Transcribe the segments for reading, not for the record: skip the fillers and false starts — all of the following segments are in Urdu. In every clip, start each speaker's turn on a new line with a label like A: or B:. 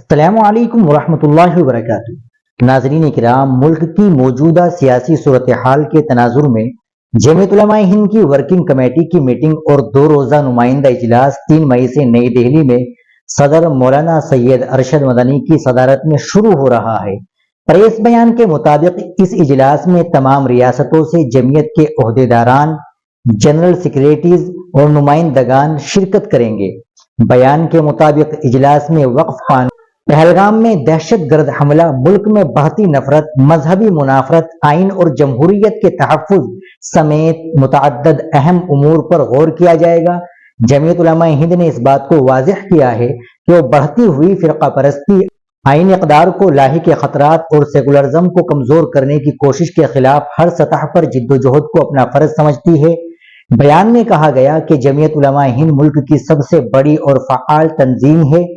A: السلام علیکم ورحمۃ اللہ وبرکاتہ۔ ناظرین کرام، ملک کی موجودہ سیاسی صورتحال کے تناظر میں جمعیت علماء ہند کی ورکنگ کمیٹی کی میٹنگ اور 2 روزہ نمائندہ اجلاس 3 مئی سے نئی دہلی میں صدر مولانا سید ارشد مدنی کی صدارت میں شروع ہو رہا ہے۔ پریس بیان کے مطابق اس اجلاس میں تمام ریاستوں سے جمعیت کے عہدیداران، جنرل سیکریٹریز اور نمائندگان شرکت کریں گے۔ بیان کے مطابق اجلاس میں وقف قانون، پہلگام میں دہشت گرد حملہ، ملک میں بڑھتی نفرت، مذہبی منافرت، آئین اور جمہوریت کے تحفظ سمیت متعدد اہم امور پر غور کیا جائے گا۔ جمعیت علماء ہند نے اس بات کو واضح کیا ہے کہ وہ بڑھتی ہوئی فرقہ پرستی، آئینی اقدار کو لاحق خطرات اور سیکولرزم کو کمزور کرنے کی کوشش کے خلاف ہر سطح پر جدوجہد کو اپنا فرض سمجھتی ہے۔ بیان میں کہا گیا کہ جمعیت علماء ہند ملک کی سب سے بڑی اور فعال تنظیم ہے،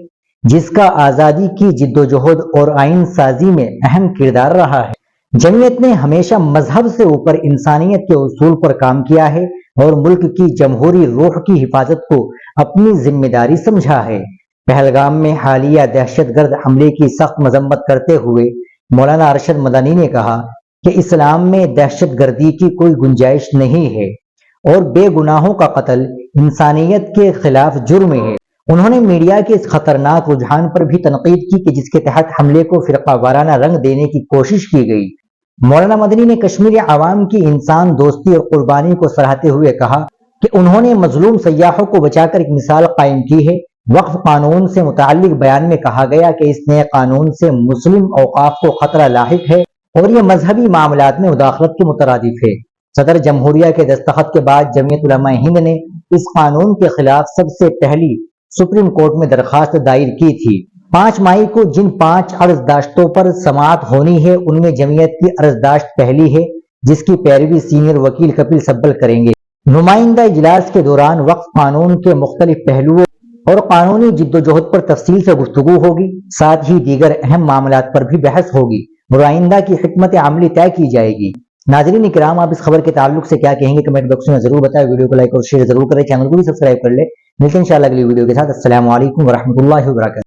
A: جس کا آزادی کی جدوجہد اور آئین سازی میں اہم کردار رہا ہے۔ جمعیت نے ہمیشہ مذہب سے اوپر انسانیت کے اصول پر کام کیا ہے اور ملک کی جمہوری روح کی حفاظت کو اپنی ذمہ داری سمجھا ہے۔ پہلگام میں حالیہ دہشت گرد حملے کی سخت مذمت کرتے ہوئے مولانا ارشد مدنی نے کہا کہ اسلام میں دہشت گردی کی کوئی گنجائش نہیں ہے اور بے گناہوں کا قتل انسانیت کے خلاف جرم ہے۔ انہوں نے میڈیا کے اس خطرناک رجحان پر بھی تنقید کی کہ جس کے تحت حملے کو فرقہ وارانہ رنگ دینے کی کوشش کی گئی۔ مولانا مدنی نے کشمیری عوام کی انسان دوستی اور قربانی کو سراہتے ہوئے کہا کہ انہوں نے مظلوم سیاحوں کو بچا کر ایک مثال قائم کی ہے۔ وقف قانون سے متعلق بیان میں کہا گیا کہ اس نئے قانون سے مسلم اوقاف کو خطرہ لاحق ہے اور یہ مذہبی معاملات میں مداخلت کے مترادف ہے۔ صدر جمہوریہ کے دستخط کے بعد جمعیت علماء ہند نے اس قانون کے خلاف سب سے پہلی سپریم کورٹ میں درخواست دائر کی تھی۔ 5 مئی کو جن 5 عرضداشتوں پر سماعت ہونی ہے ان میں جمعیت کی عرضداشت پہلی ہے، جس کی پیروی سینئر وکیل کپل سبل کریں گے۔ نمائندہ اجلاس کے دوران وقف قانون کے مختلف پہلوؤں اور قانونی جدوجہد پر تفصیل سے گفتگو ہوگی، ساتھ ہی دیگر اہم معاملات پر بھی بحث ہوگی اور آئندہ کی حکمت عملی طے کی جائے گی۔ ناظرین کرام، آپ اس خبر کے تعلق سے کیا کہیں گے کمنٹ باکس میں ضرور بتائیں۔ ویڈیو کو لائک اور شیئر ضرور کریں، چینل کو بھی سبسکرائب کر لیں۔ ملتے ہیں انشاءاللہ اگلی ویڈیو کے ساتھ۔ السلام علیکم ورحمۃ اللہ وبرکاتہ۔